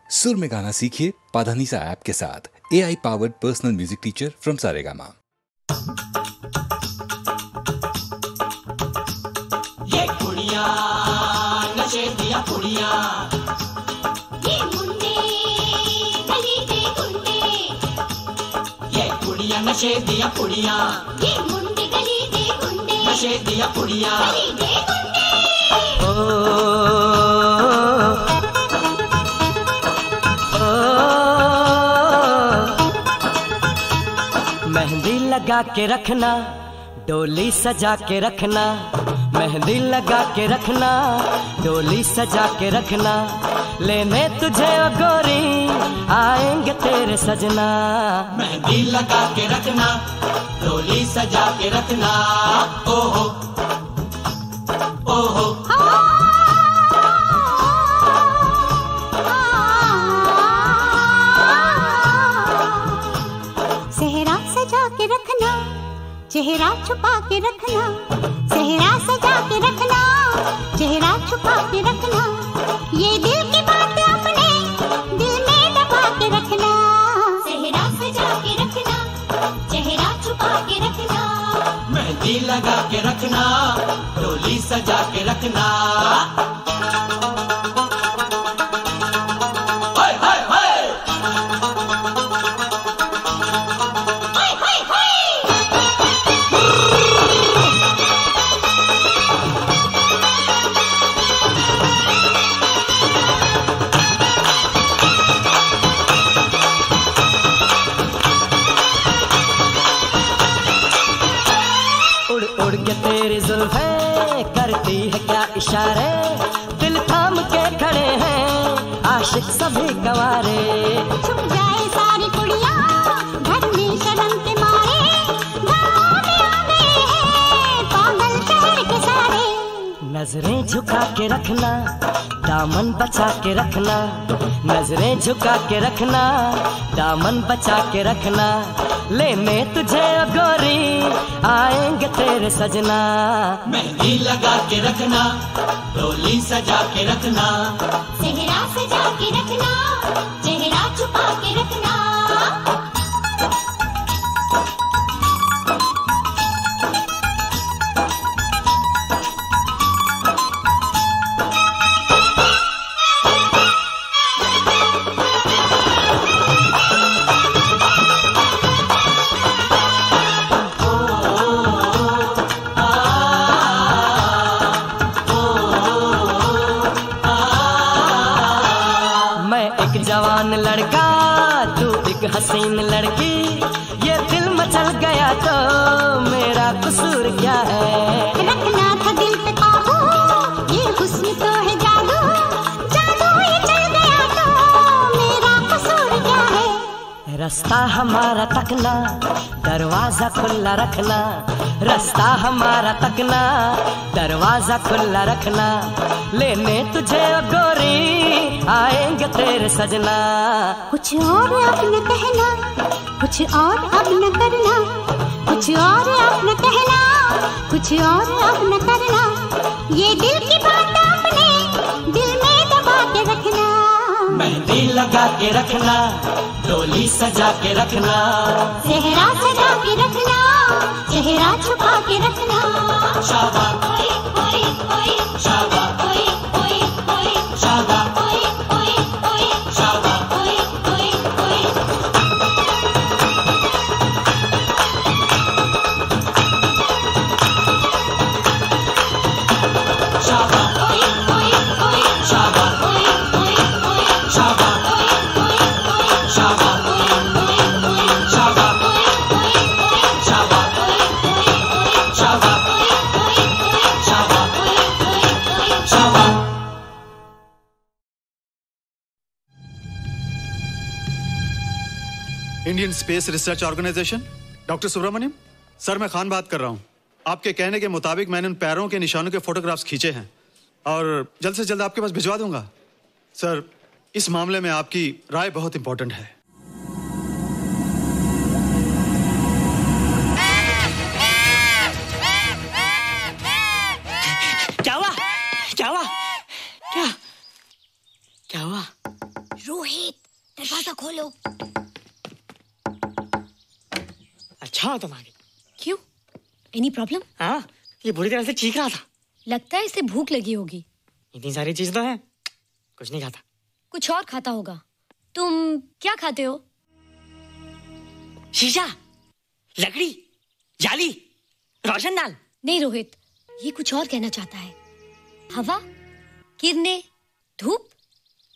सुर में गाना सीखिए पाधानीसा ऐप के साथ। AI powered personal music teacher from Saregama. ये कुड़ियाँ नशे दिया कुड़ियाँ, ये मुंडे गली के गुंडे, ये कुड़ियाँ नशे दिया कुड़ियाँ, ये मुंडे गली के गुंडे, नशे दिया कुड़ियाँ। गली के गुंडे। मेहंदी लगा के रखना, डोली सजा के रखना, मेहंदी लगा के रखना, डोली सजा के रखना, लेने तुझे ओ गोरी आएंगे तेरे सजना। मेहंदी लगा के रखना, डोली सजा के रखना, ओहो ओहो। सेहरा सजा के रखना, चेहरा छुपा के रखना, सेहरा सजा के रखना, चेहरा छुपा के रखना, ये दिल की बात अपने दिल में दबा के रखना। सेहरा सजा के रखना, चेहरा छुपा के रखना, मेहंदी लगा के रखना, डोली सजा के रखना। उड़ उड़ के तेरी जुल्फें करती है क्या इशारे, दिल थाम के खड़े हैं आशिक सभी गवारे। छुप जाए सारी कुड़ियाँ घर में शर्म के मारे, गाँव में आ गए हैं पागल शहर के सारे। नजरें झुका के रखना, दामन बचा के रखना, नजरें झुका के रखना, दामन बचा के रखना, लेने तुझे ओ गोरी आएंगे तेरे सजना। मेहंदी लगा के रखना, डोली सजा के रखना, सेहरा सजा के रखना, चेहरा छुपा के रखना। जवान लड़का तू एक हसीन लड़की, ये दिल मचल गया तो मेरा कसूर क्या है। रखना था दिल पे काबू, ये हुस्न तो है जादू, जादू ये चल गया तो मेरा कसूर क्या है। रास्ता हमारा तकना, दरवाजा खुला रखना, रास्ता हमारा तकना, दरवाजा खुला रखना, लेने तुझे ओ गोरी आएंगे तेरे सजना। कुछ और अब न कहना, कुछ और अब न करना, कुछ और अब न कहना, कुछ और अब न करना, ये दिल की बात अपने दिल में दबा के रखना। मेहंदी लगा के रखना, डोली सजा के रखना, सेहरा सजा के रखना, चेहरा छुपा के रखना। शाबाश ओए ओए ओए, शाबाश ओए ओए ओए, शाबाश ओए ओए ओए, शाबाश ओए ओए ओए। शाबाश ओए ओए ओए, शाबाश ओए ओए ओए, शाबाश ओए ओए ओए, शाबाश ओए ओए ओए, शाबाश ओए ओए ओए, शाबाश ओए ओए ओए, शाबाश ओए ओए ओए, शाबाश ओए ओए ओए। शाबाश। Indian space research organisation, doctor Subramaniam sir, मैं खान बात कर रहा हूँ। आपके कहने के मुताबिक मैंने उन पैरों के निशानों के फोटोग्राफ्स खींचे हैं और जल्द से जल्द आपके पास भिजवा दूंगा। सर, इस मामले में आपकी राय बहुत इंपॉर्टेंट है। क्या हुआ? क्या हुआ? क्या क्या हुआ? रोहित, दरवाजा खोलो। अच्छा हो तुम आगे। क्यों? Any problem? हाँ, ये बुरी तरह से चीख रहा था। लगता है इसे भूख लगी होगी। इतनी सारी चीज तो है, कुछ नहीं खाता। कुछ और खाता होगा। तुम क्या खाते हो? शीशा, लकड़ी, जाली, रोशनदान। नहीं रोहित, ये कुछ और कहना चाहता है। हवा, किरणें, धूप।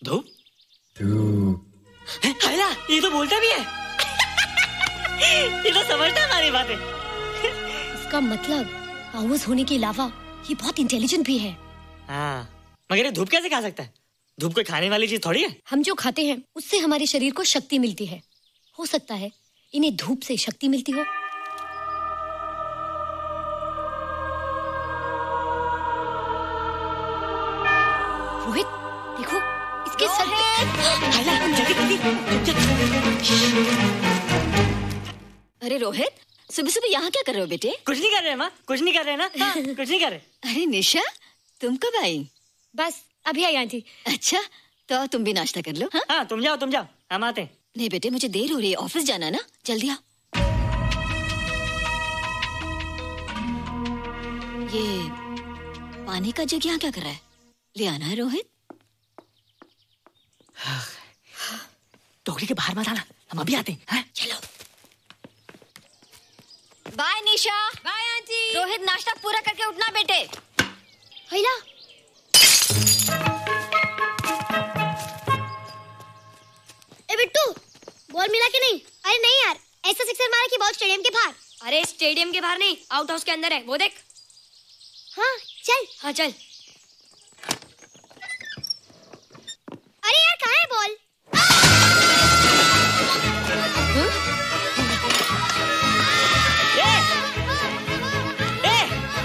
धूप? हैला, ये तो बोलता भी है। ये तो समझता है हमारी बातें। इसका मतलब पावर्स होने के अलावा ये बहुत इंटेलिजेंट भी है। हाँ, मगर ये धूप कैसे खा सकता है? धूप कोई खाने वाली चीज थोड़ी है। हम जो खाते हैं उससे हमारे शरीर को शक्ति मिलती है। हो सकता है इन्हें धूप से शक्ति मिलती हो। रोहित, देखो इसके सर पे। अरे रोहित, सुबह सुबह यहाँ क्या कर रहे हो बेटे? कुछ नहीं कर रहे माँ, कुछ नहीं कर रहे ना। हाँ, कुछ नहीं कर रहे। अरे निशा, तुम कब आई? बस अभी आई आंटी। अच्छा, तो तुम भी नाश्ता कर लो। हाँ, हाँ तुम जाओ, हम आते हैं। नहीं बेटे, मुझे देर हो रही है, ऑफिस जाना ना, जल्दी आओ। ये पानी का जग यहाँ क्या कर रहा है? ले आना है रोहित। टोकरी के बाहर मत आना, हम अभी आते हैं। चलो। Bye Nisha. Bye aunty. Rohit, नाश्ता पूरा करके उठना बेटे। हैला, ए बिट्टू, बॉल मिला कि नहीं? अरे नहीं यार, ऐसा सिक्सर मारा कि बॉल स्टेडियम के बाहर। अरे स्टेडियम के बाहर नहीं, आउट हाउस के अंदर है, वो देख। हाँ चल। हाँ चल। अरे यार, कहाँ है बॉल?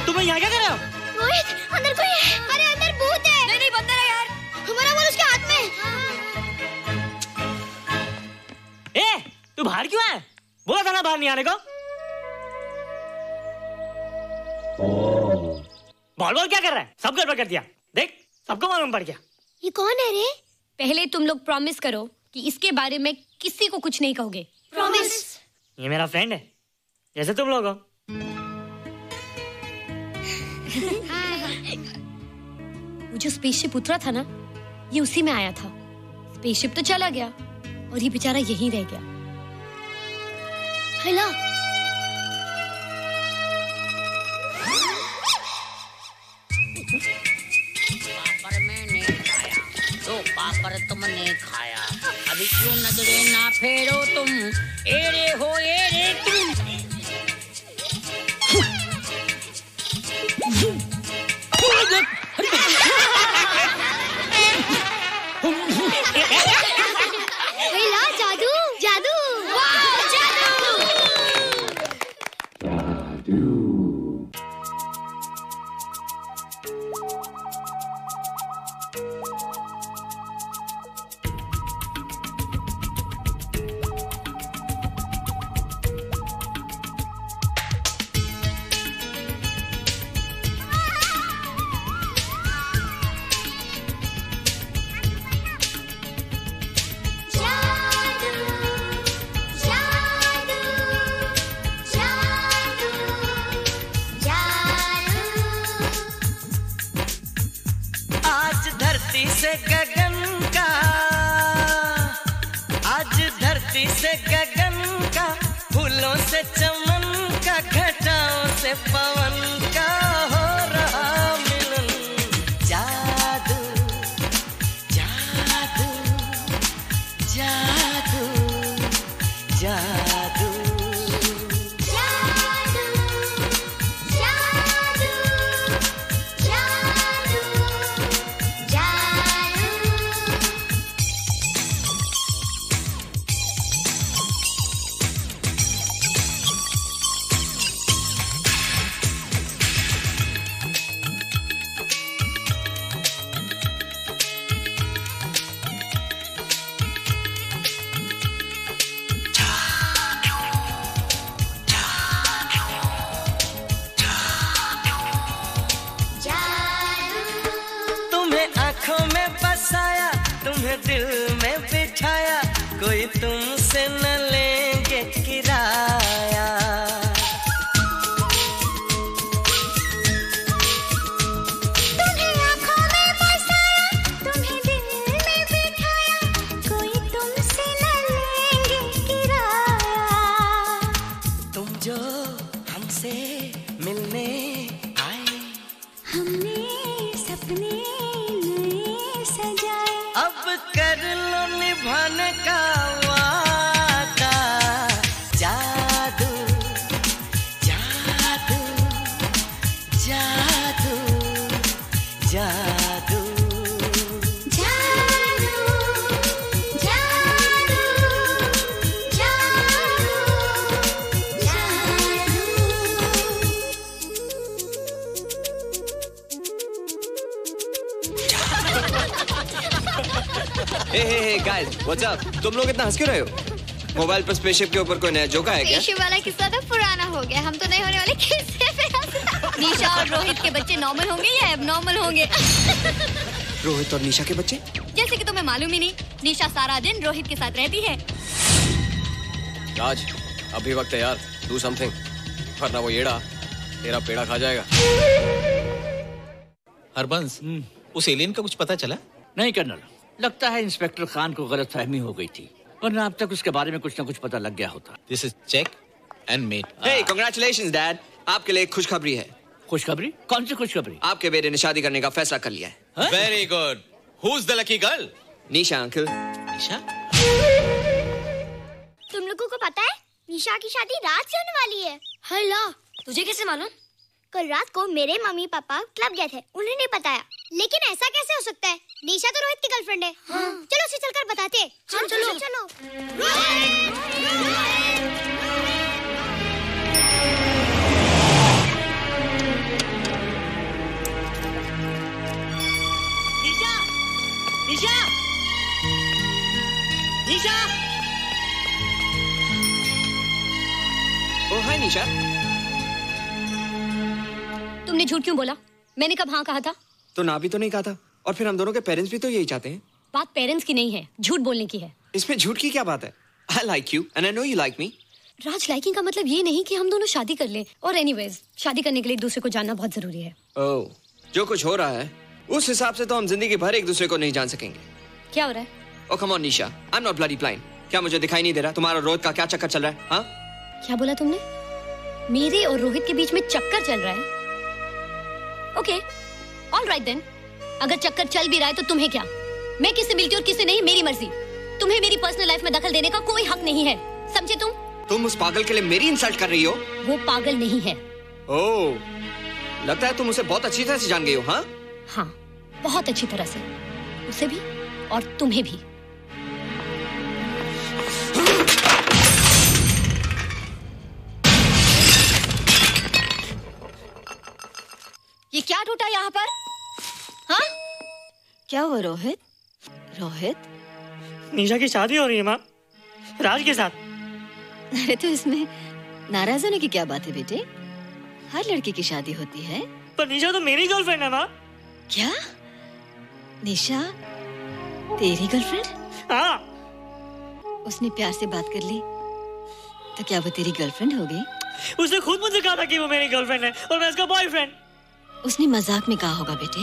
तुम यहाँ क्या कर रहे हो? रोहित, अंदर कोई है। अरे अंदर भूत है। नहीं बंदर है यार। हमारा बॉल उसके हाथ में। तू बाहर क्यों है? बोला था ना बाहर नहीं आने को। बॉल क्या कर रहा है? सब गड़बड़ कर दिया। देख, सबको मालूम पड़ गया। ये कौन है रे? पहले तुम लोग प्रॉमिस करो कि इसके बारे में किसी को कुछ नहीं कहोगे। प्रॉमिस। ये मेरा फ्रेंड है, जैसे तुम लोग हो। वो जो स्पेसशिप उतरा था ना, ये उसी में आया था। स्पेसशिप तो चला गया और ये बेचारा यहीं रह गया। हैला, पापड़ मैंने खाया, दो पापड़ तुमने खाया, अभी क्यों नजरे ना फेरो तुम, एरे हो एरे तुम। हैला, जादू जादू। वाह, जादू। आज धरती से गगन का, आज धरती से गगन का, फूलों से चमन का, घटाओं से पवन का हो रहा मिलन। जादू जादू जादू जादू। तुमसे न लेंगे किराया। तुम्हें आँखों में बसाया, तुम्हें दिल में बिठाया, कोई तुमसे न लेंगे किराया। तुम जो हमसे मिलने आए, हमने सपने नए सजाए, अब कर लो निभाने का वादा। जादू जादू जादू जादू जादू जादू हे गाइस, व्हाट्स अप? तुम लोग इतना हंस क्यों रहे हो? मोबाइल पर स्पेसशिप के ऊपर कोई नया जोका है क्या? स्पेसशिप वाला किस्सा तो पुराना हो गया, हम तो नहीं होने वाले किस्से पे हंसना। निशा और रोहित के बच्चे नॉर्मल होंगे या एबनॉर्मल होंगे? रोहित और निशा के बच्चे? जैसे कि तुम्हें मालूम ही नहीं, निशा सारा दिन रोहित के साथ रहती है। राज, अभी वक्त है यार, डू समथिंग, वरना वो येड़ा तेरा पेड़ा खा जाएगा। हरबंस, उस एलियन का कुछ पता चला? नहीं कर्नल, लगता है इंस्पेक्टर खान को गलतफहमी हो गई थी, वरना अब तक उसके बारे में कुछ न कुछ पता लग गया होता। This is check and mate. Hey, congratulations dad, आपके लिए एक खुशखबरी है। खुशखबरी? कौन सी खुशखबरी? आपके बेटे ने शादी करने का फैसला कर लिया है। Very good. Who is the lucky girl? Nisha uncle. Nisha? तुम लोगों को पता है निशा की शादी रात से होने वाली है। हल्ला, तुझे कैसे मालूम? कल रात को मेरे मम्मी पापा क्लब गए थे, उन्हें नहीं बताया। लेकिन ऐसा कैसे हो सकता है? निशा तो रोहित की गर्लफ्रेंड है। हाँ। चलो उसे चलकर बताते हैं। चलो चलो। निशा, निशा, निशा। ओ हाय निशा। तुमने झूठ क्यों बोला? मैंने कब हाँ कहा था? तो ना भी तो नहीं कहा था, और फिर हम दोनों के पेरेंट्स भी तो यही चाहते हैं। बात पेरेंट्स की नहीं है, झूठ बोलने की है। इसमें झूठ की क्या बात है? I like you and I know you like me. Raj, liking का मतलब ये नहीं कि हम दोनों शादी कर लें। और एनीवेज, शादी करने के लिए एक दूसरे को जानना बहुत जरूरी है। ओह, जो कुछ हो रहा है उस हिसाब से तो हम जिंदगी भर एक दूसरे को नहीं जान सकेंगे। क्या हो रहा है? Oh come on Nisha, I'm not bloody blind. क्या मुझे दिखाई नहीं दे रहा तुम्हारा रोहित का क्या चक्कर चल रहा है? हाँ? क्या बोला तुमने? मेरे और रोहित के बीच में चक्कर चल रहा है? Okay, all right then. अगर चक्कर चल भी रहा है तो तुम्हें क्या? मैं किससे मिलती और किससे नहीं, मेरी मर्जी। तुम्हें मेरी पर्सनल लाइफ में दखल देने का कोई हक नहीं है, समझे तुम? तुम उस पागल के लिए मेरी इंसल्ट कर रही हो? वो पागल नहीं है। ओह, लगता है तुम उसे बहुत अच्छी तरह से जान गई हो। हाँ? हाँ, बहुत अच्छी तरह से, उसे भी और तुम्हें भी। ये क्या टूटा यहाँ पर? हाँ? क्या हुआ रोहित? रोहित? निशा की शादी हो रही है माँ, राज के साथ। अरे तो इसमें नाराज होने की क्या बात है बेटे? हर लड़की की शादी होती है। पर निशा तो मेरी गर्लफ्रेंड है माँ। क्या? निशा तेरी गर्लफ्रेंड? हाँ। उसने प्यार से बात कर ली तो क्या वो तेरी गर्लफ्रेंड हो गई? उसने खुद मुझे कहा था कि वो मेरी गर्लफ्रेंड है और मैं उसका बॉयफ्रेंड। उसने मजाक में कहा होगा बेटे।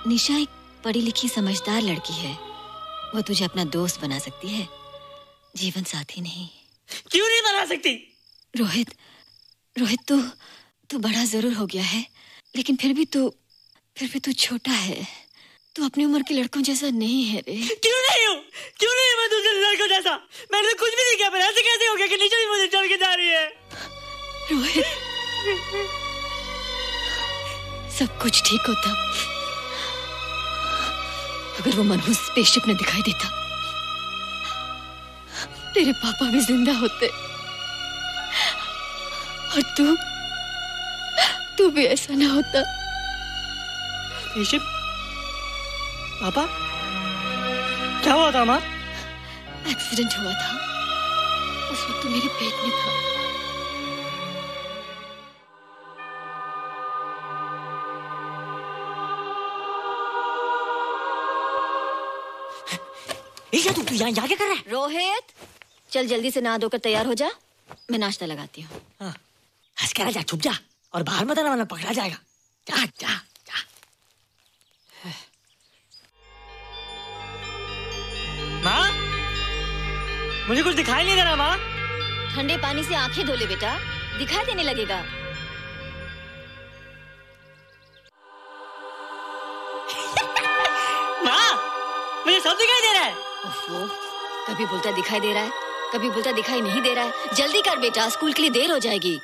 निशा एक पढ़ी लिखी समझदार लड़की है, वो तुझे अपना दोस्त बना सकती है, जीवन साथी नहीं। क्यों नहीं बना सकती? रोहित, रोहित तू बड़ा जरूर हो गया है, लेकिन फिर भी तू छोटा है। तू अपनी उम्र के लड़कों जैसा नहीं है रे। क्यों नहीं हूँ? क्यों नहीं है मैं दूसरे लड़कों जैसा? मैंने तो कुछ भी नहीं किया, पर ऐसे कैसे हो गया कि निशा भी मुझे छोड़ के जा रही है? रोहित, सब कुछ ठीक होता अगर वो मनहूस स्पेसशिप न दिखाई देता। तेरे पापा भी जिंदा होते और तू भी ऐसा ना होता। स्पेसशिप? पापा? क्या हुआ था माँ? एक्सीडेंट हुआ था, उस वक्त तू मेरे पेट में था। निशा तू यहाँ क्या कर रहा है? रोहित, चल जल्दी से नहा धोकर तैयार हो जा, मैं नाश्ता लगाती हूँ। हंस कर जा, छुप जा और बाहर मत आना वरना पकड़ा जाएगा। जा जा जा। माँ, मुझे कुछ दिखाई नहीं दे रहा माँ। ठंडे पानी से आंखें धो ले बेटा, दिखाई देने लगेगा। माँ, मुझे सब दिखाई दे रहा है। ओफो, कभी बोलता दिखाई दे रहा है, कभी बोलता दिखाई नहीं दे रहा है। जल्दी कर बेटा, स्कूल के लिए देर हो जाएगी।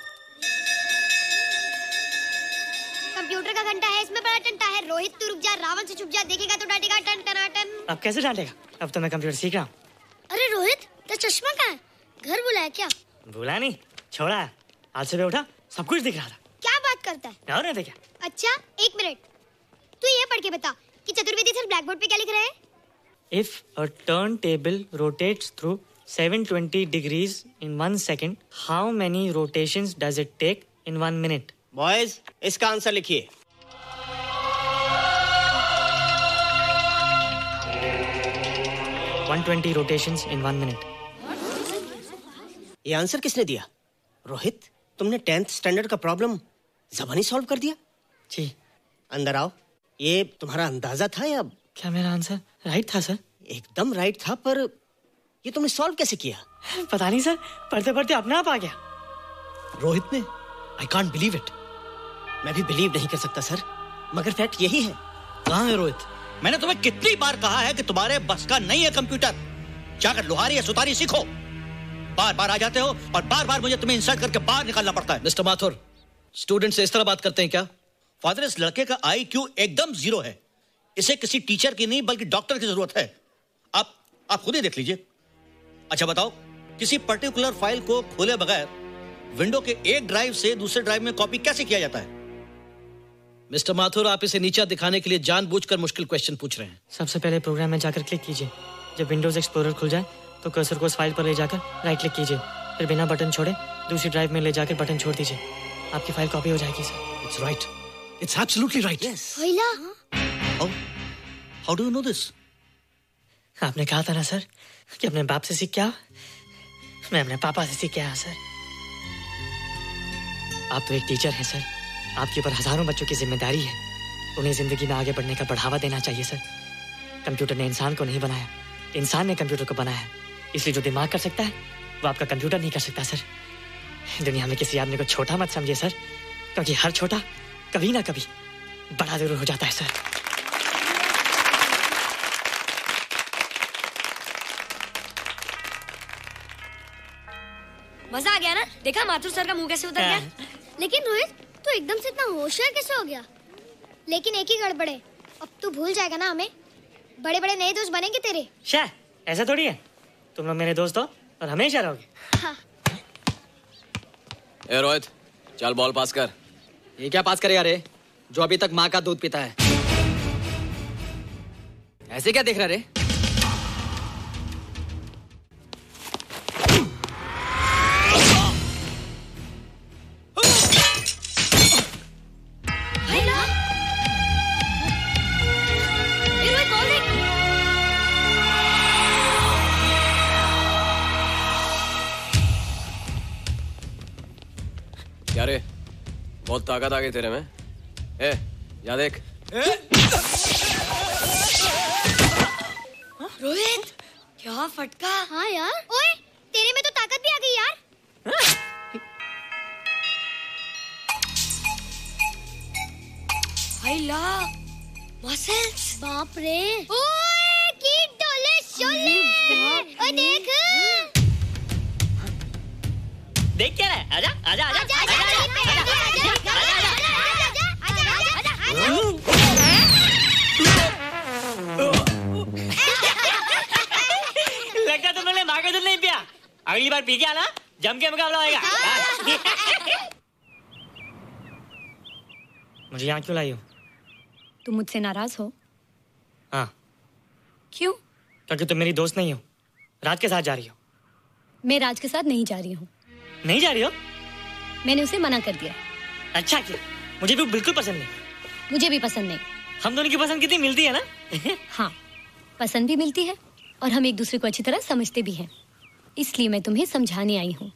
कंप्यूटर का घंटा है, इसमें बड़ा टंटा है। रोहित तू रुक जा, रावण से छुप जा, देखेगा तो डांटेगा टन टनाटन। अब कैसे डांटेगा? अब तो मैं कंप्यूटर सीख रहा हूँ। अरे रोहित, तेरा चश्मा कहाँ है? घर बुलाया क्या? भूला नहीं, छोड़ा। आज सुबह उठा, सब कुछ दिख रहा था। क्या बात करता है? और नहीं देखा। अच्छा, एक मिनट, तू ये पढ़ के बता कि चतुर्वेदी सर ब्लैक बोर्ड पे क्या लिख रहे हैं? If a turntable rotates through 720 degrees in 1 second, how many rotations does it take in 1 minute? Boys, इसका आंसर लिखिए। One 120 rotations in 1 minute. ये आंसर किसने दिया? रोहित, तुमने 10th स्टैंडर्ड का प्रॉब्लम ज़बानी सॉल्व कर दिया? जी। अंदर आओ। ये तुम्हारा अंदाजा था या? क्या मेरा आंसर राइट था सर? एकदम राइट था, पर ये तुमने सॉल्व कैसे किया? पता नहीं सर, पढ़ते पढ़ते अपने आप आ गया। रोहित ने, आई कांट बिलीव इट। मैं भी बिलीव नहीं कर सकता सर, मगर फैक्ट यही है। कहाँ है रोहित? मैंने तुम्हें कितनी बार कहा है कि तुम्हारे बस का नहीं है कंप्यूटर। जाकर लोहारी या सुतारी सीखो। बार बार आ जाते हो और बार बार मुझे तुम्हें इंसल्ट करके बाहर निकालना पड़ता है। मिस्टर माथुर, स्टूडेंट से इस तरह बात करते हैं क्या? फादर, इस लड़के का IQ एकदम 0 है। इसे किसी टीचर की नहीं बल्कि डॉक्टर की जरूरत है। आप खुद ही देख लीजिए। अच्छा बताओ, किसी पर्टिकुलर फाइल को खोले बगैर विंडो के एक ड्राइव से दूसरे ड्राइव में कॉपी कैसे किया जाता है? मिस्टर माथुर, आप इसे नीचा दिखाने के लिए जानबूझकर मुश्किल क्वेश्चन पूछ रहे हैं। सबसे पहले प्रोग्राम में जाकर क्लिक कीजिए। जब विंडोज एक्सप्लोरर खुल जाए तो कर्सर को उस फाइल पर ले जाकर राइट क्लिक कीजिए, फिर बिना बटन छोड़े दूसरी ड्राइव में ले जाकर बटन छोड़ दीजिए। आपकी फाइल कॉपी हो जाएगी sir. It's right, it's absolutely right. How do you know this? आपने कहा था ना सर कि अपने बाप से सीख के आओ। मैं अपने पापा से सीख के आया सर। आप तो एक टीचर हैं सर, आपके ऊपर हजारों बच्चों की जिम्मेदारी है। उन्हें जिंदगी में आगे बढ़ने का बढ़ावा देना चाहिए सर। कंप्यूटर ने इंसान को नहीं बनाया, इंसान ने कंप्यूटर को बनाया। इसलिए जो दिमाग कर सकता है वो आपका कंप्यूटर नहीं कर सकता सर। दुनिया में किसी आदमी को छोटा मत समझिए सर, क्योंकि हर छोटा कभी ना कभी बड़ा जरूर हो जाता है सर। मजा आ गया ना? देखा माथुर सर का मुंह कैसे उतर गया? लेकिन रोहित, तू एकदम से इतना होशियार कैसे हो गया? लेकिन एक ही गड़बड़ है, अब तू भूल जाएगा ना हमें। बड़े बड़े नए दोस्त बनेंगे तेरे। शा, ऐसा थोड़ी है। तुम लोग मेरे दोस्त हो और हमेशा रहोगे। हाँ। ए रोहित, चल बॉल पास कर। ये क्या पास करेगा रे, जो अभी तक माँ का दूध पीता है? ऐसे क्या देख रहा रे? क्या रे, बहुत ताकत आ गई तेरे में। ए, या देख। रोहित, क्या फटका। हाँ यार, ओए तेरे में तो ताकत भी आ गई यार। हाइला, मसल्स। बाप रे। ओए की डोले शोले। ओए देख। देख क्या है? आजा आजा आजा आजा आजा लगता तुमने माँ का दूध नहीं पिया। अगली बार पी के आना, जम के मुकाबला होएगा। मुझे यहाँ क्यों लाई हो? तुम मुझसे नाराज हो? हाँ। क्यों? क्योंकि तुम मेरी दोस्त नहीं हो, राज के साथ जा रही हो। मैं राज के साथ नहीं जा रही हूँ। नहीं जा रही हो? मैंने उसे मना कर दिया। अच्छा किया, मुझे भी बिल्कुल पसंद नहीं। मुझे भी पसंद नहीं। हम दोनों की पसंद कितनी मिलती है ना? हाँ, पसंद भी मिलती है और हम एक दूसरे को अच्छी तरह समझते भी हैं। इसलिए मैं तुम्हें समझाने आई हूँ।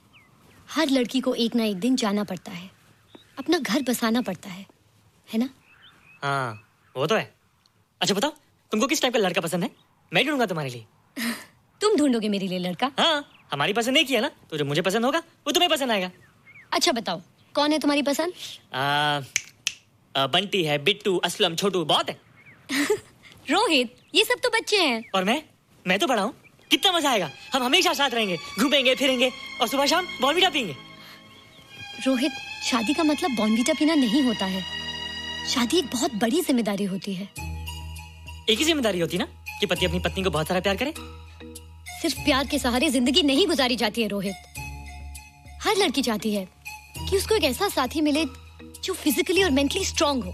हर लड़की को एक ना एक दिन जाना पड़ता है, अपना घर बसाना पड़ता है ना? हाँ वो तो है। अच्छा बताओ, तुमको किस टाइप का लड़का पसंद है? मैं ढूंढूंगा तुम्हारे लिए। तुम ढूंढोगे मेरे लिए लड़का? हाँ, हमारी पसंद एक ही है ना, तो जो मुझे पसंद होगा वो तुम्हें पसंद आएगा। अच्छा बताओ, कौन है तुम्हारी पसंद? बंटी है, बिट्टू, असलम, छोटू, बहुत है। रोहित, ये सब तो बच्चे हैं। और मैं तो बड़ा हूँ। कितना मजा आएगा, हम हमेशा साथ रहेंगे, घूमेंगे फिरेंगे और सुबह शाम बॉर्नवीटा पीएंगे। रोहित, शादी का मतलब बॉर्नवीटा पीना नहीं होता है। शादी एक बहुत बड़ी जिम्मेदारी होती है। एक ही जिम्मेदारी होती ना कि पति अपनी पत्नी को बहुत सारा प्यार करे। सिर्फ प्यार के सहारे जिंदगी नहीं गुजारी जाती है रोहित। हर लड़की चाहती है कि उसको एक ऐसा साथी मिले जो फिजिकली और मेंटली स्ट्रांग हो।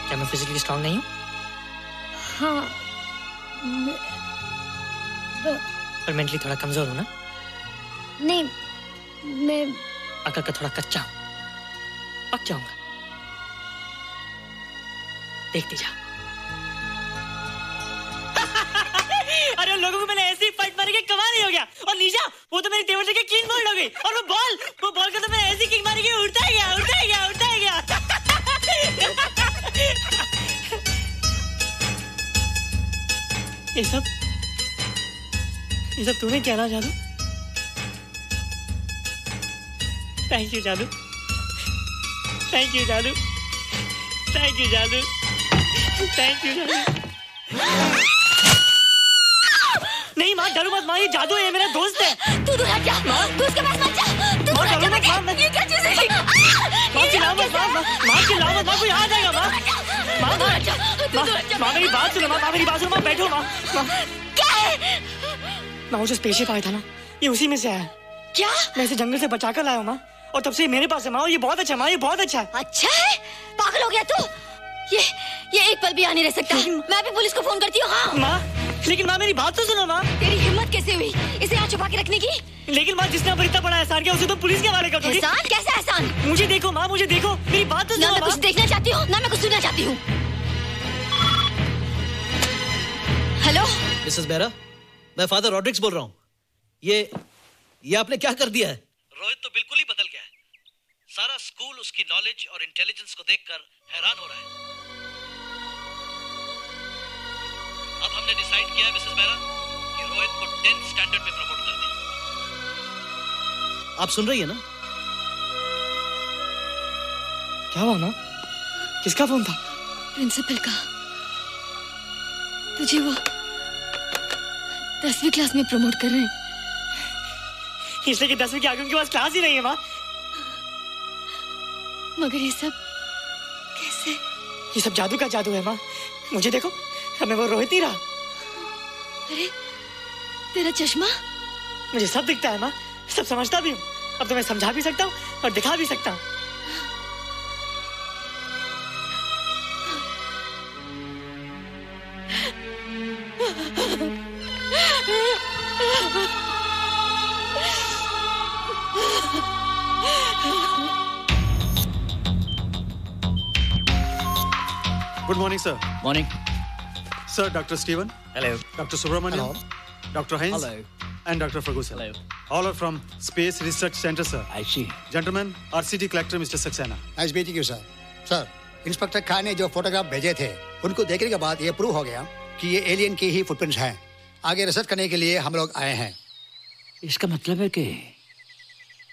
क्या मैं फिजिकली स्ट्रांग नहीं हूँ? हाँ, पर मेंटली थोड़ा कमजोर हूँ ना? नहीं, मैं अकल का थोड़ा कच्चा हूँ, पक जाऊंगा। देखती जा। अरे उन लोगों को मैंने ऐसी फाइट मारी कि कमाल ही हो गया। और निशा, वो तो मेरी टेबल से क्लीन बोल्ड हो गई। और वो बॉल को तो मैंने ऐसी किक मारी कि उड़ता ही गया। ये सब तूने क्या ना जादू? थैंक यू जादू। थैंक यू जादू। थैंक यू जादू। थैंक यू जादू। नहीं माँ, डरो मत माँ, ये जादू है, मेरा दोस्त है। तू दूर जा, तू उसके पास मत जा। तू दूर जा मत। ये क्या चीज़ है? माँ चिल्लाओ मत, माँ चिल्लाओ मत, माँ कोई आ जाएगा। माँ मेरी बात सुनो, माँ मेरी बात सुनो, माँ बैठो। माँ क्या है? माँ वो जो स्पेसशिप आया था ना, ये उसी में से आया। क्या? मैं इसे जंगल से बचा कर लाया हूँ माँ, और तब से मेरे पास है माँ। ये बहुत अच्छा माँ, ये बहुत अच्छा है। अच्छा है? पागल हो गया तू? ये एक पल भी यहाँ नहीं रह सकता। मैं भी पुलिस को फोन करती हूँ। हाँ माँ, लेकिन माँ मेरी बात तो सुनो माँ। तेरी हिम्मत कैसे हुई इसे यहाँ छुपा के रखने की? लेकिन माँ, जिसने इतना बड़ा एहसान किया उसे तो पुलिस के हवाले कर दोगी। एहसान? कैसा एहसान? मुझे देखो माँ, मुझे देखो, मेरी बात तो सुनो। ना मैं कुछ देखना चाहती हूँ, ना मैं कुछ सुनना चाहती हूँ। हेलो मिसेस बेरा, मैं फादर रॉड्रिक्स बोल रहा हूँ। ये आपने क्या कर दिया है? रोहित तो बिल्कुल ही बदल गया है। सारा स्कूल उसकी नॉलेज और इंटेलिजेंस को देखकर हैरान हो रहा है। अब हमने डिसाइड किया है मिसेस बेरा कि रोहित को 10th स्टैंडर्ड में प्रमोट कर दें। आप सुन रही है ना? क्या हुआ माँ? किसका फोन था? प्रिंसिपल का। तुझे वो 10वीं क्लास में प्रमोट कर रहे हैं। इसलिए कि 10वीं के आगे उनके पास क्लास ही नहीं है माँ। मगर ये सब कैसे? ये सब जादू का जादू है माँ। मुझे देखो, हमें वो रोहित ही रहा। अरे तेरा चश्मा? मुझे सब दिखता है माँ, सब समझता भी हूँ। अब तो मैं समझा भी सकता हूँ और दिखा भी सकता हूँ। Good morning, sir. Morning. Sir, Dr. Steven. Hello. Dr. Subramaniam. Dr. Heinz. Hello. And Dr. Ferguson. Hello. All are from Space Research Center, sir. I see. Gentlemen, RCT collector Mr. Saxena. Nice meeting you sir. Sir, inspector Khan ने जो photograph भेजे थे, उनको देखने के बाद ये prove हो गया कि ये एलियन की ही फुटप्रिंट्स हैं। आगे रिसर्च करने के लिए हम लोग आए हैं। इसका मतलब है कि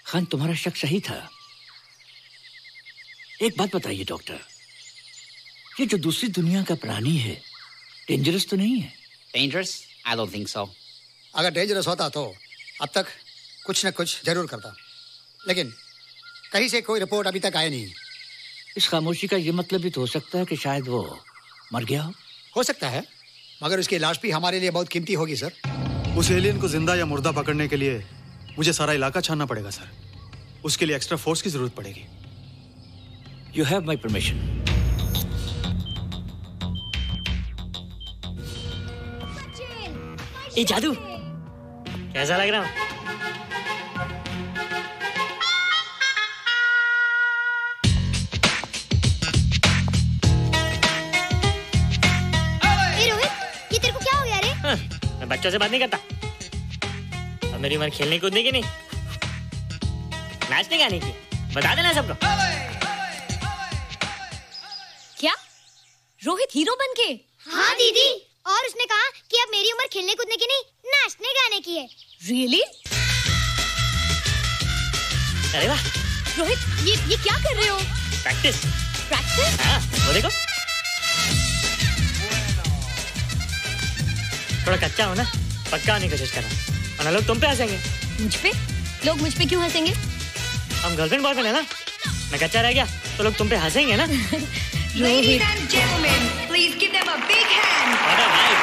खान, तुम्हारा शक सही था। एक बात बताइए डॉक्टर, ये जो दूसरी दुनिया का प्राणी है, डेंजरस तो नहीं है? Dangerous? I don't think so. अगर डेंजरस होता तो अब तक कुछ न कुछ जरूर करता, लेकिन कहीं से कोई रिपोर्ट अभी तक आई नहीं। इस खामोशी का ये मतलब भी तो हो सकता है कि शायद वो मर गया हो सकता है, मगर उसकी लाश भी हमारे लिए बहुत कीमती होगी सर। उस एलियन को जिंदा या मुर्दा पकड़ने के लिए मुझे सारा इलाका छानना पड़ेगा सर। उसके लिए एक्स्ट्रा फोर्स की जरूरत पड़ेगी। You have my permission. ये जादू कैसा लग रहा हूँ? बच्चों से बात नहीं करता। अब मेरी उम्र खेलने कूदने की नहीं, नाचने गाने की। बता देना सबको। क्या रोहित हीरो बन के? हाँ दीदी, और उसने कहा कि अब मेरी उम्र खेलने कूदने की नहीं, नाचने गाने की है। Really? अरे वाह रोहित, ये क्या कर रहे हो? प्रैक्टिस। प्रैक्टिस? हाँ, वो देखो। थोड़ा कच्चा हो ना, पक्का होने की कोशिश करना, वरना लोग तुम पे हंसेंगे। मुझ पे? लोग मुझ पे क्यों हंसेंगे? हम गर्लफ्रेंड बॉयफ्रेंड है ना, मैं कच्चा रह गया तो लोग तुम पे हंसेंगे ना। Ladies and gentlemen, please give them a big hand. What a night.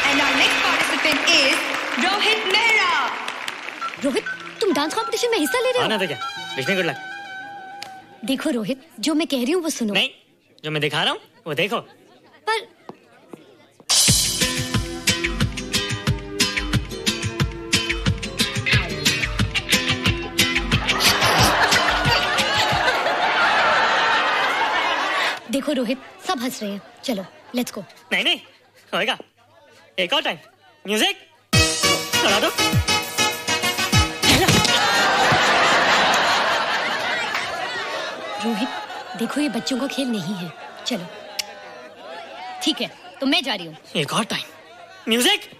And our next participant is Rohit Mehra. Rohit, तुम डांस कंपटीशन में हिस्सा ले रहे हो? ना तो क्या, विश मी गुड लक। देखो रोहित, जो मैं कह रही हूँ वो सुनो। नहीं, जो मैं दिखा रहा हूँ वो देखो। पर देखो रोहित, सब हंस रहे हैं, चलो लेट्स गो। नहीं नहीं होएगा, एक और टाइम। म्यूजिक चला दो। रोहित देखो, ये बच्चों का खेल नहीं है, चलो। ठीक है, तो मैं जा रही हूँ। एक और time. Music.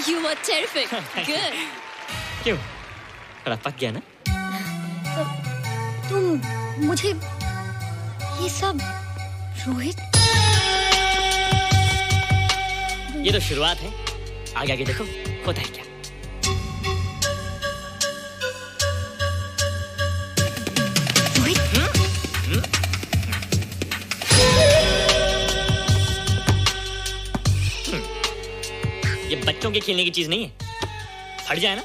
You were terrific. Good. क्यों? थोड़ा पक गया ना? तुम मुझे ये सब रोहित, ये तो शुरुआत है, आगे आगे देखो होता है क्या। ये बच्चों के खेलने की चीज नहीं है, फट जाए ना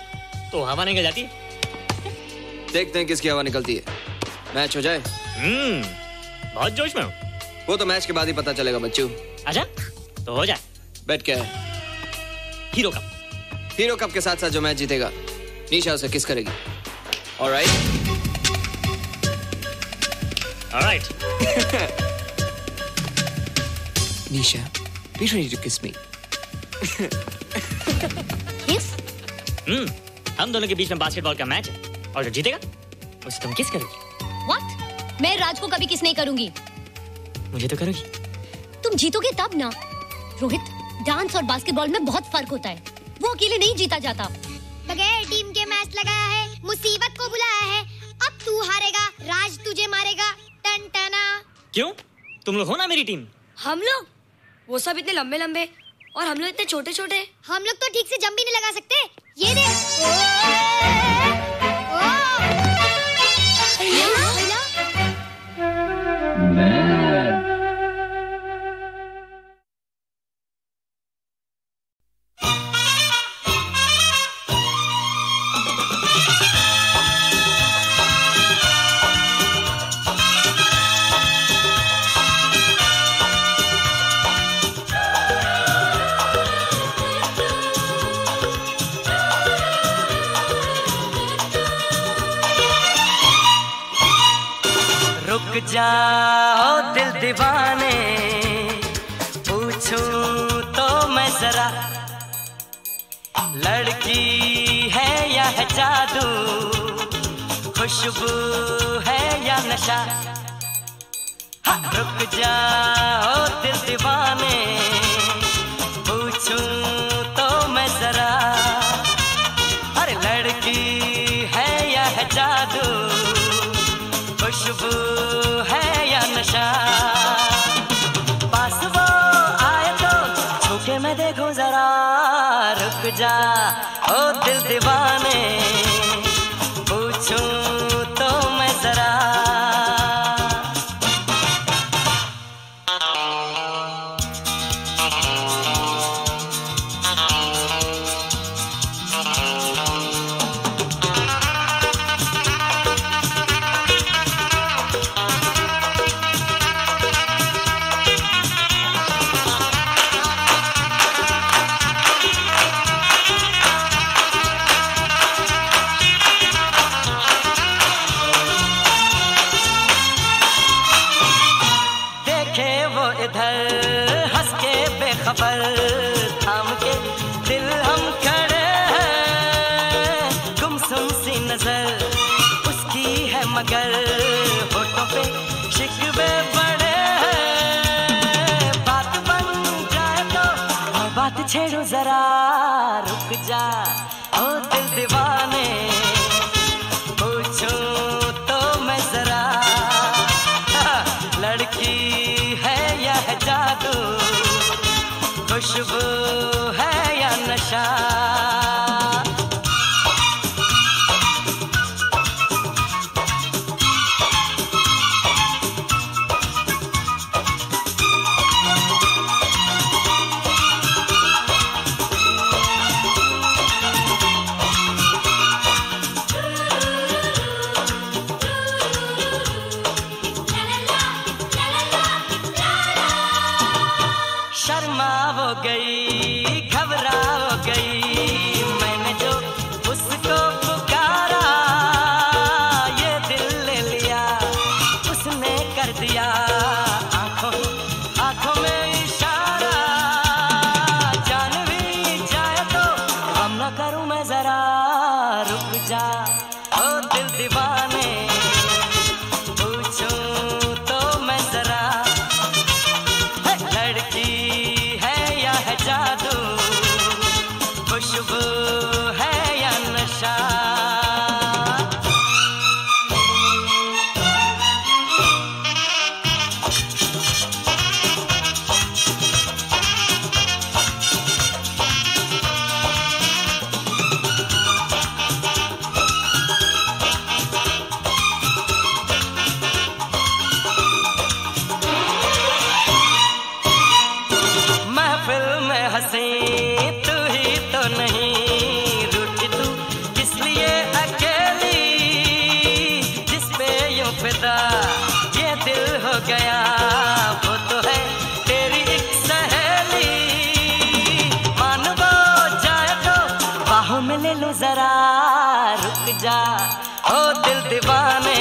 तो हवा निकल जाती है। देखते हैं किसकी हवा निकलती है। मैच हो जाए। बहुत जोश में हूँ। वो तो मैच के बाद ही पता चलेगा बच्चू। अच्छा तो हो जाए। बेट क्या है? Hero cup. हीरो कप के साथ साथ जो मैच जीतेगा निशा उसे किस करेगी। Alright? Alright. Nisha, be ready to kiss me. किस? हम दोनों के बीच में बास्केटबॉल का मैच है और जो जीतेगा उसे तुम किस करोगी। What? मैं राज को कभी किस नहीं करूंगी। मुझे तो करोगी। तुम जीतोगे तब ना। रोहित, डांस और बास्केटबॉल में बहुत फर्क होता है। वो अकेले नहीं जीता जाता। बगैर टीम के मैच लगाया है, मुसीबत को बुलाया है। अब तू हारेगा, राज तुझे मारेगा। टन टना। क्यों? तुम लोग हो ना मेरी टीम। हम लोग? वो सब इतने लंबे लंबे और हम लोग इतने छोटे छोटे। हम लोग तो ठीक से जंप भी नहीं लगा सकते। ये देख। रुक जाओ दिल दीवाने, पूछूं तो मैं जरा, लड़की है या है जादू, खुशबू है या नशा। हाँ, रुक जाओ दिल दीवाने, पूछूं तो मैं जरा, अरे लड़की है या है जादू, खुशबू है या नशा। पास वो आए तो छूके मैं देखूं जरा, रुक जा ओ दिल दीवाने, पूछूं तो मैं जरा। खबर थाम के दिल हम खड़े हैं, गुमसुम सी नजर उसकी है मगर होठों पे शिकवे बड़े हैं। बात बन जाए तो बात छेड़ो जरा, रुक जा ओ दिल दीवाने, पूछूं तो मैं जरा, लड़की है या है जादू, खुशबू है या नशा। शर्मा हो गई, घबरा हो गई, मैंने जो उसको पुकारा, ये दिल ले लिया उसने कर दिया, आंखों आंखों में इशारा। जान भी जाए तो हम न करूं मैं जरा, रुक जा ओ दिल दीवाने, पूछूं तो मैं जरा, लड़की जादू, खुशबू है या नशा। गया वो तो है तेरी एक सहेली। मान वो जाए तो बाहों में ले लो जरा, रुक जा ओ दिल दीवाने,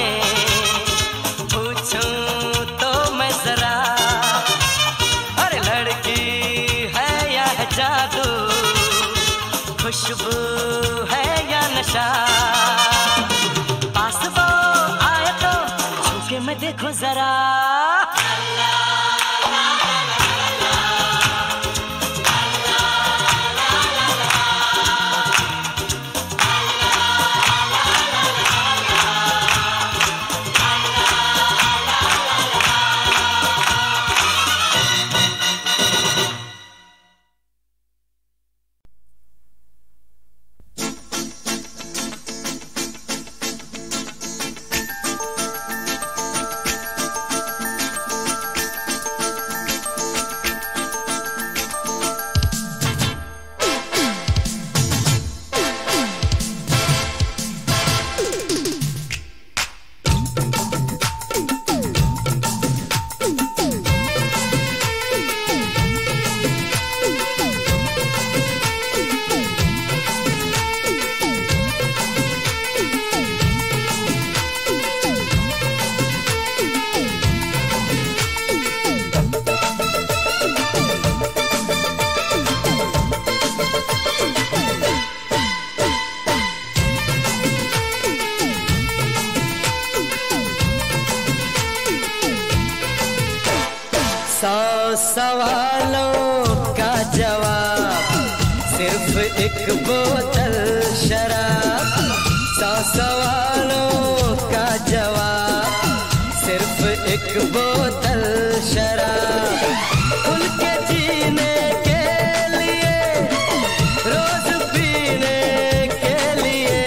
पूछूं तो मैं जरा, अरे लड़की है या है जादू, खुशबू है या नशा, पास वो आए तो छूके मैं देखो जरा। सवालों का जवाब सिर्फ एक बोतल शराब, 100 सवालों का जवाब सिर्फ एक बोतल शराब। खुल के जीने के लिए, रोज पीने के लिए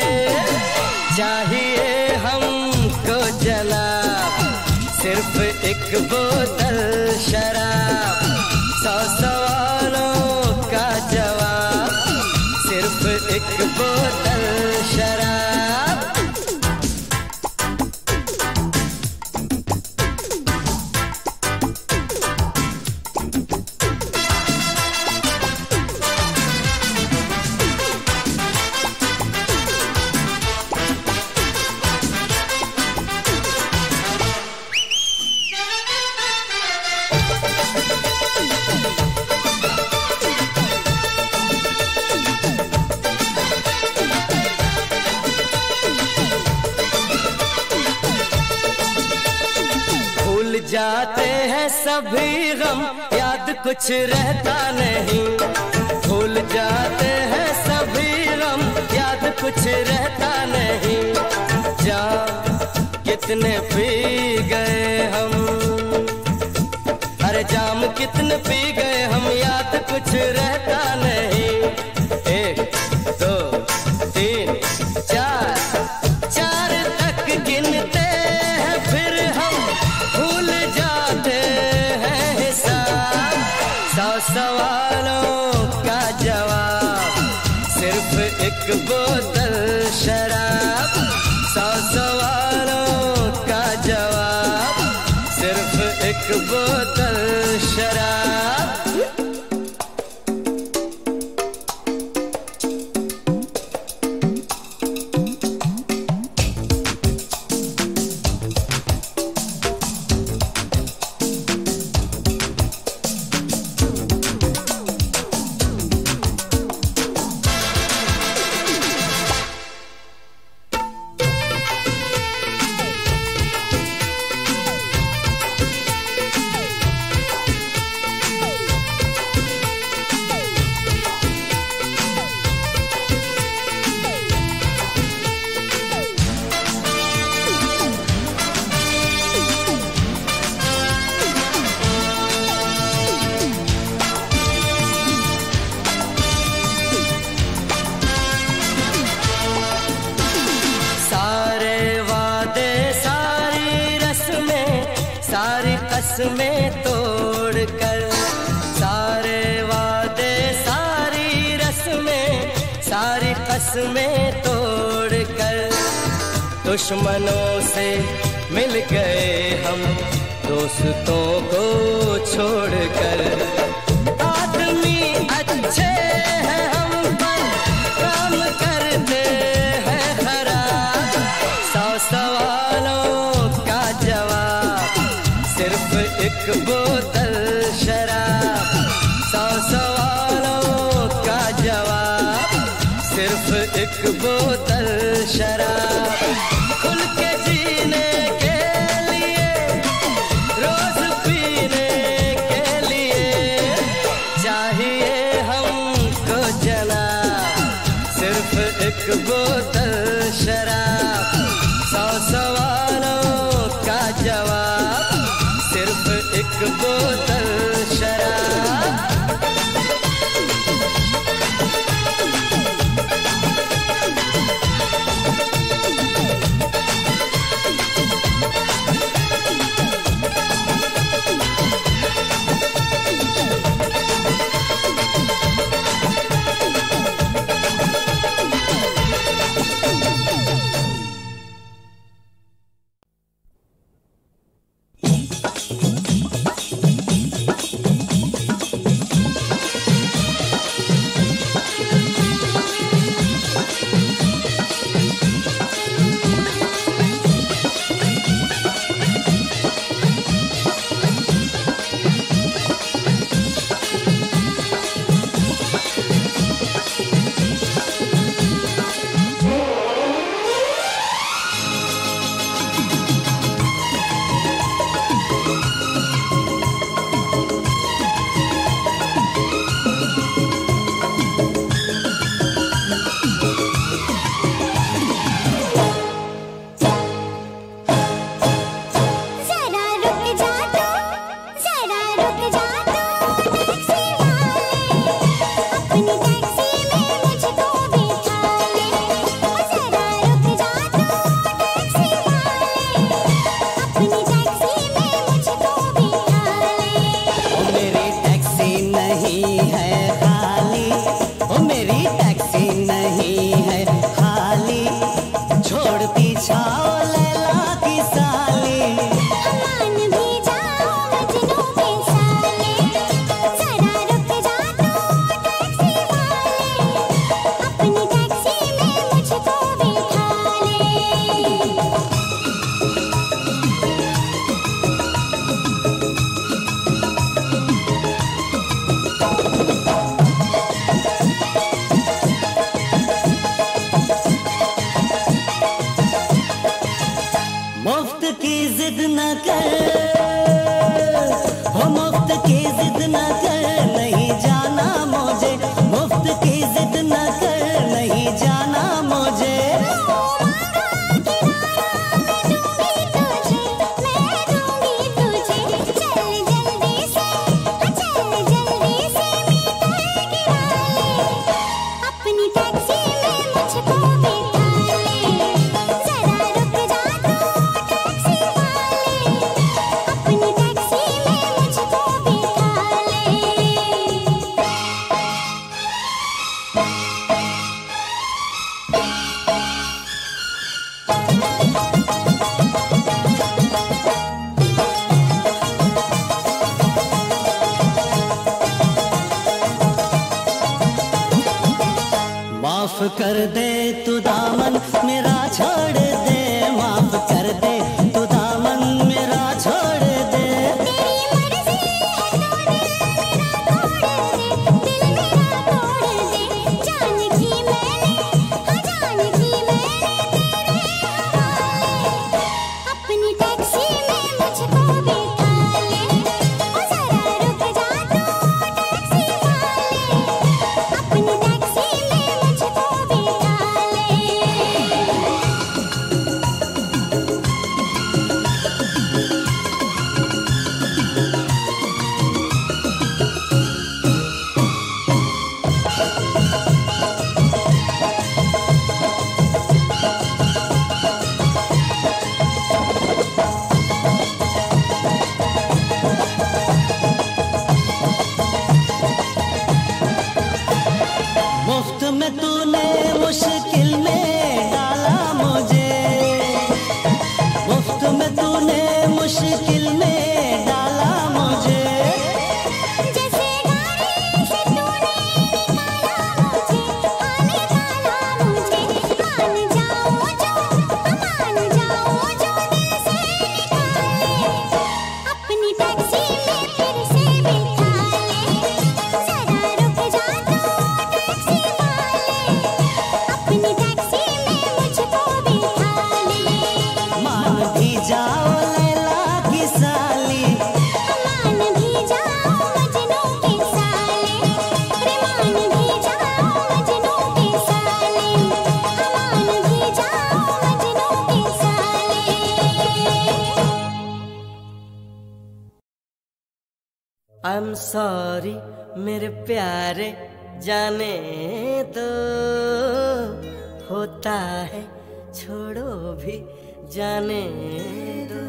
चाहिए हमको जनाब, सिर्फ एक बोतल शराब। 100 सवालों का जवाब सिर्फ एक बोतल शराब। जाते हैं सभी गम, याद कुछ रहता नहीं, भूल जाते हैं सभी गम, याद कुछ रहता नहीं। जाम कितने पी गए हम, अरे जाम कितने पी गए हम, याद कुछ रहता नहीं। 1 2 3 4 4 तक गिनते हैं फिर हम भूल जाते हैं हिसाब। 100 सवालों का जवाब सिर्फ एक बोतल शराब। 100 सवालों का जवाब सिर्फ एक बोतल शराब। में तोड़ कर सारे वादे सारी रस्में सारी कसमें तोड़ कर दुश्मनों से मिल गए हम दोस्तों को छोड़कर आदमी अच्छे हैं हम पर काम करते हैं खराब। 100 सवालों का जवाब सिर्फ एक बोतल शराब। 100 सवालों का जवाब सिर्फ एक बोतल शराब। खुल के जीने के लिए रोज पीने के लिए चाहिए हमको जनाब सिर्फ एक बोतल शराब। 100 सवालों का जवाब सिर्फ एक बोतल शराब। माफ कर दे तू दामन मेरा छोड़ दे, माफ कर दे तू दामन मेरा छोड़ दे। तेरी मर्जी है तो दिल मेरा तोड़ दे, दिल मेरा तोड़ दे। जान की मैंने, हाँ जान की मैंने तेरे हवाले, अपनी टैक्सी में मुझको बिठा ले। ओ जरा रुक जा तू टैक्सी वाले, अपनी टैक्सी में मुझको बिठा ले। मुफ्त में तूने मुश्किल में डाला मुझे, मुफ्त में तूने मुश्किल में I'm sorry मेरे प्यारे जाने दो, होता है छोड़ो भी जाने दो।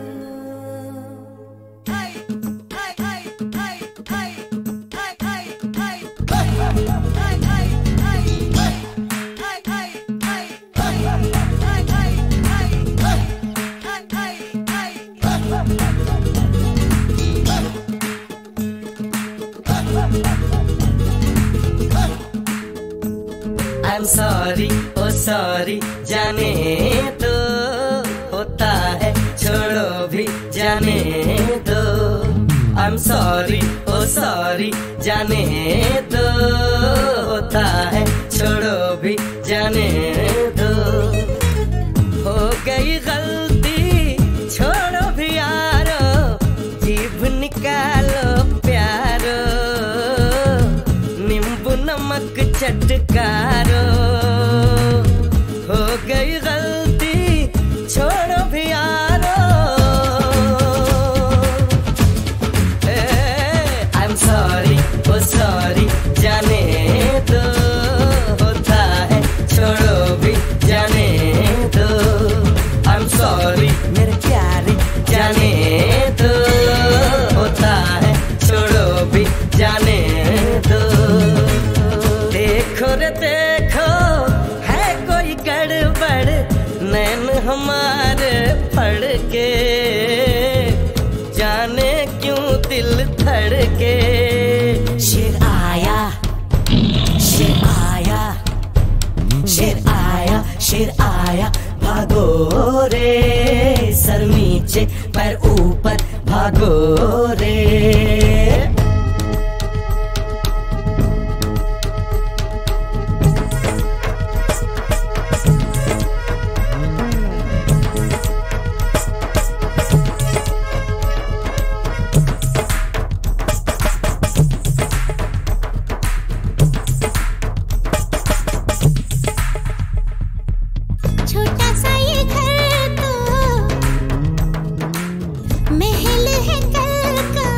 I'm sorry, oh sorry जाने दो, होता है छोड़ो भी जाने दो। I'm sorry, oh sorry जाने दो, होता है छोड़ो भी जाने दो। हो गई गलती छोड़ो भी यारो, जीभ निकालो प्यारो, नींबू नमक चटकारो। हो गई गलती छोड़ो भी यारो। I'm sorry, oh sorry जाने दो, होता है छोड़ो भी जाने दो। I'm sorry मेरे प्यारे जाने दो, होता है छोड़ो भी जाने दो। देखो रे देखो है कोई गड़बड़, नैन हमारे फड़ के, जाने क्यों दिल धड़के। शेर आया शेर आया शेर आया शेर आया, भागो रे सर नीचे पैर ऊपर भागो रे। छोटा सा ये घर तो महल है कल का,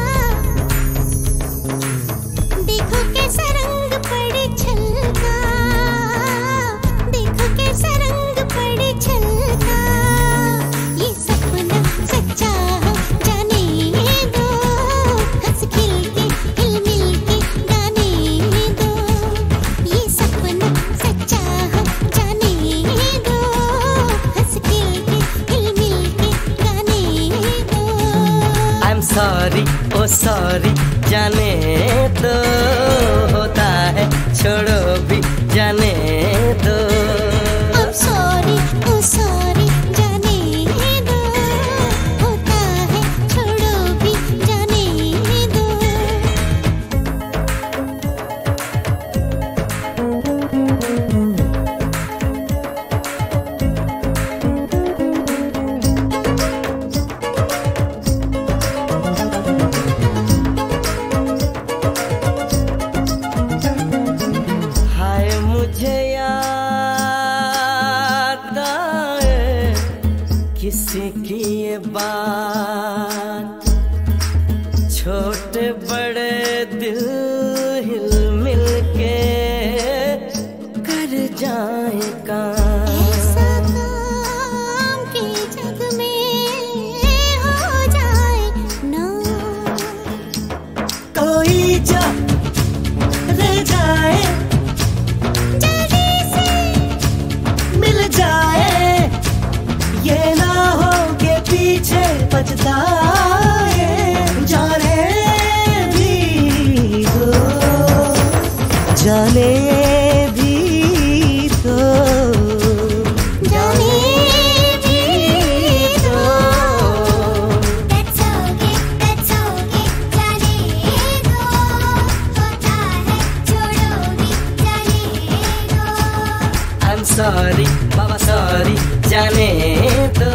देखो कैसा रंग पड़े छलका, देखो कैसा रंग पड़े छलका। ये सपना सच्चा हो जाने दो, हंस खिल के हिल मिल के गाने दो। ये सपना सच्चा हो जाने दो, हंस खिल के हिल मिल के गाने दो। I'm sorry, oh sorry जाने दो, होता है छोड़ो भी जाने दो। I'm sorry, oh sorry जाने दो, होता है छोड़ो भी जाने दो। हाय मुझे याद आए किसी की ये बात, छोटे बड़े दिल हिल मिल के कर जाए काम। ऐसा काम के जग में हो जाए ना, कोई जा रह जाए जल्दी से मिल जाए, ये ना हो के पीछे पछताए। जाने भी दो, जाने भी दो, जाने भी दो। That's okay, जाने दो, होता है छोड़ो भी जाने दो। I'm sorry बाबा सॉरी जाने दो,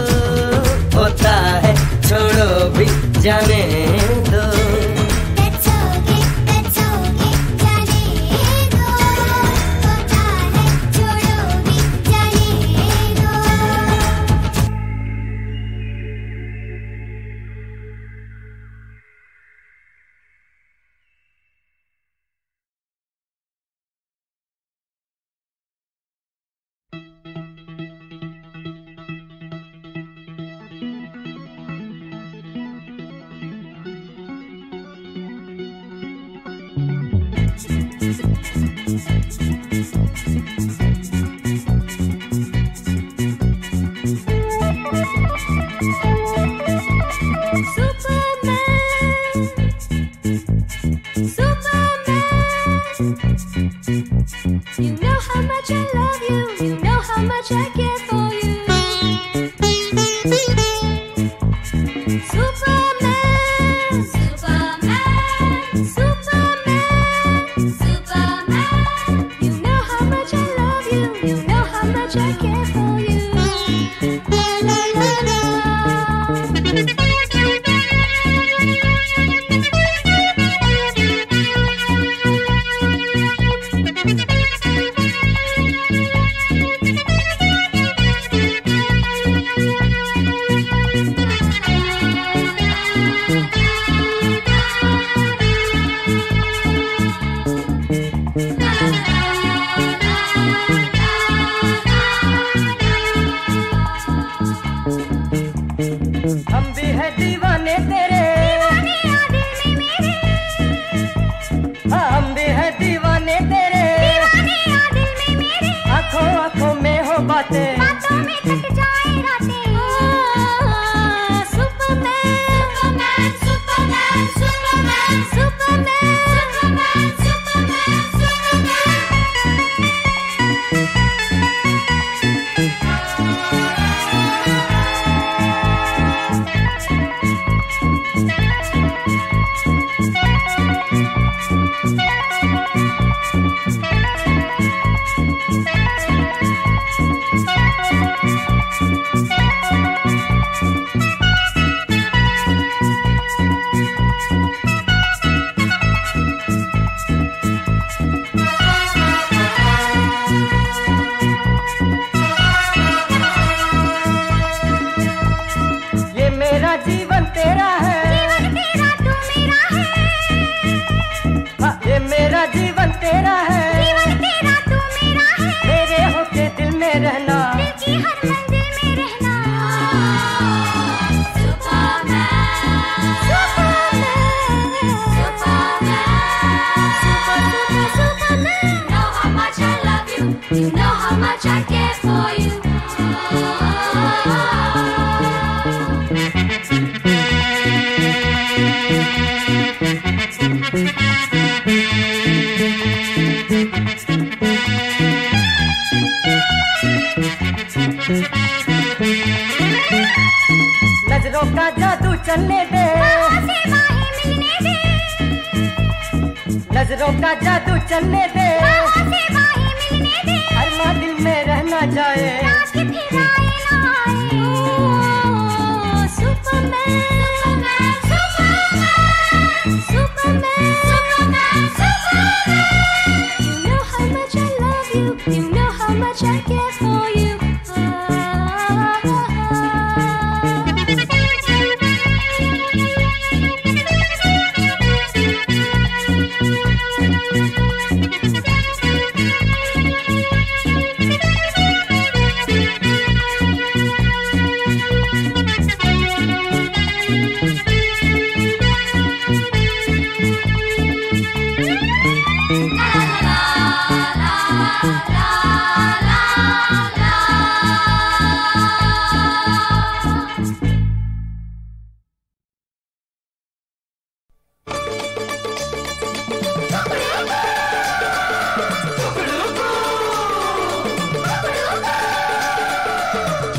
होता है छोड़ो भी जाने दो। That's okay, जाने दो, होता है छोड़ो भी जाने दो। बातें, बातों में कट जाए रातें। Superman Superman Superman Superman Superman Superman जीवन तेरा है, जीवन तेरा तू मेरा है। हाँ, ये मेरा जीवन तेरा है, जीवन तेरा तू मेरा है। मेरे होके दिल में रहना, दिल की हर मंजिल में रहना। Superman Superman Superman Superman. Know how much I love you, you know how much I care for you. नजरों का जादू चलने दे, से बाहें मिलने दे। नजरों का जादू चलने दे, से बाहें मिलने दे। अरमा दिल में रहना जाए, रात के फिर आए ना आए। Superman Superman Superman Superman Superman. You know how much I love you, you know how much I care for you.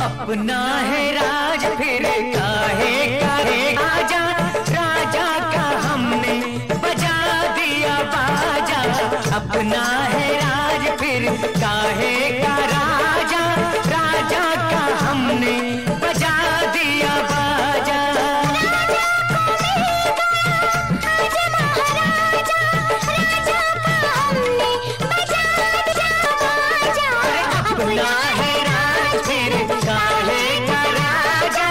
अपना है राज फिर काहे काहे आजा, राजा का हमने बजा दिया बाजा। अपना है राज फिर काहे का राजा, राजा का हमने बजा दिया बाजा। अपना है राज फिर काहे का राजा,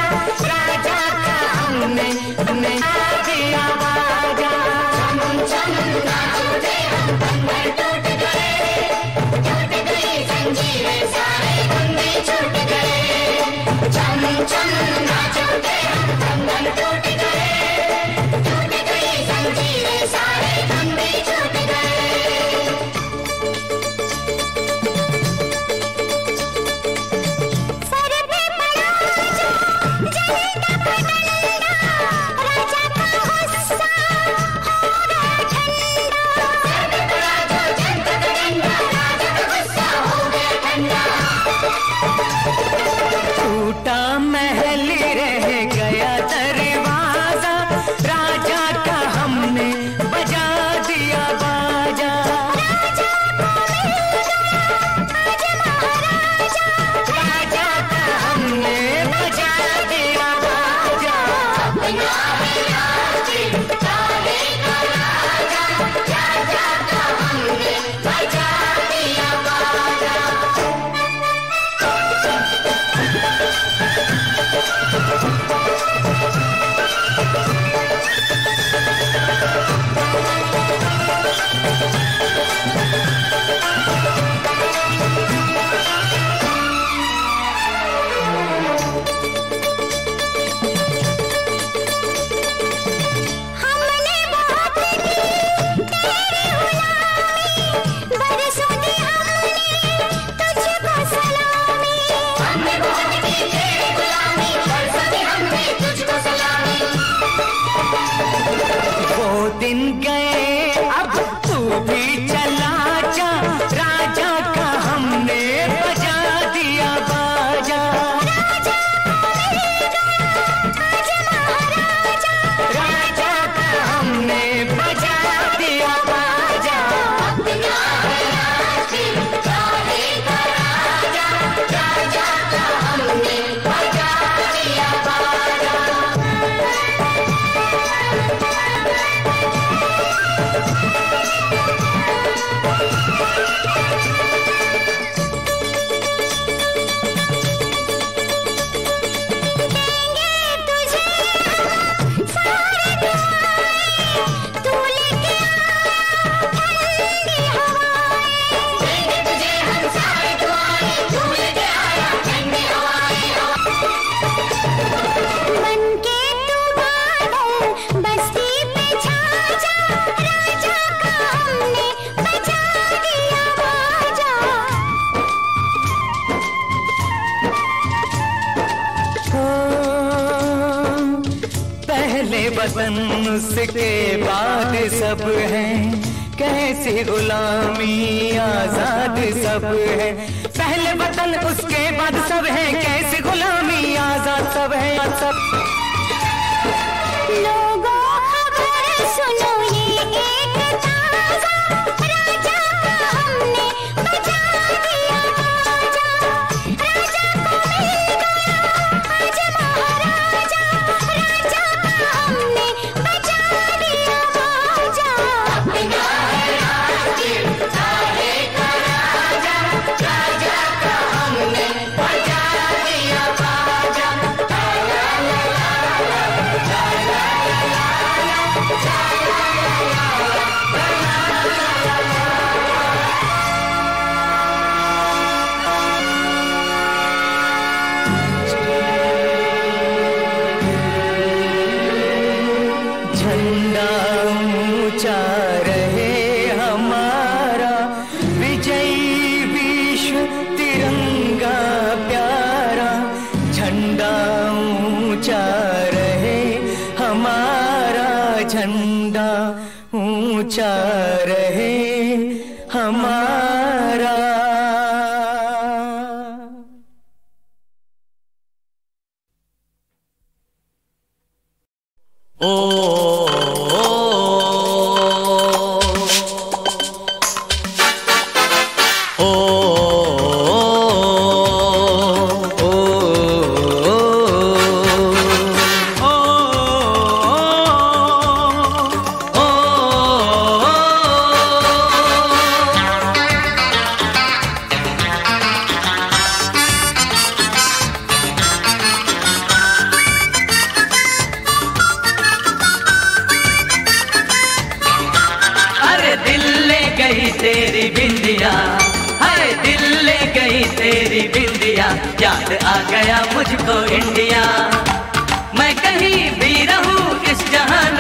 राजा का हमने बजा दिया बाजा। चम चम नाचो रे बंधन टूट गए, टूट गई जंजीरें सारे बंधे छूट गए। चम चम नाचो रे बंधन टूट गए, टूट गई जंजीरें सारे बंधे छूट गए। टूटा महल रे दिन गए अब तू भी चला जा, राजा का हमने बजा दिया बाजा। राजा का हमने बजा दिया बाजा। अपना है राज चाहे का राजा, राजा का हमने बजा दिया बाजा। वतन उसके बाद सब है, कैसी गुलामी आजाद सब है। पहले वतन उसके बाद सब है, कैसी गुलामी आजाद सब है। सब लोगों खबर सुनो ये एक ताजा, राजा का हमने बजा दिया बाजा। राजा को मिल गया आज महाराजा, राजा का हमने बजा दिया बाजा। अपना है राज चाहे का राजा, राजा का हमने बजा दिया बाजा। झंडा ऊंचा रहे हमारा, विजयी विश्व तिरंगा प्यारा। झंडा ऊंचा रहे हमारा, झंडा ऊंचा रहे हमारा। तेरी बिंदिया, हाय दिल ले गई तेरी बिंदिया। याद आ गया मुझको इंडिया, मैं कहीं भी रहूं इस जहान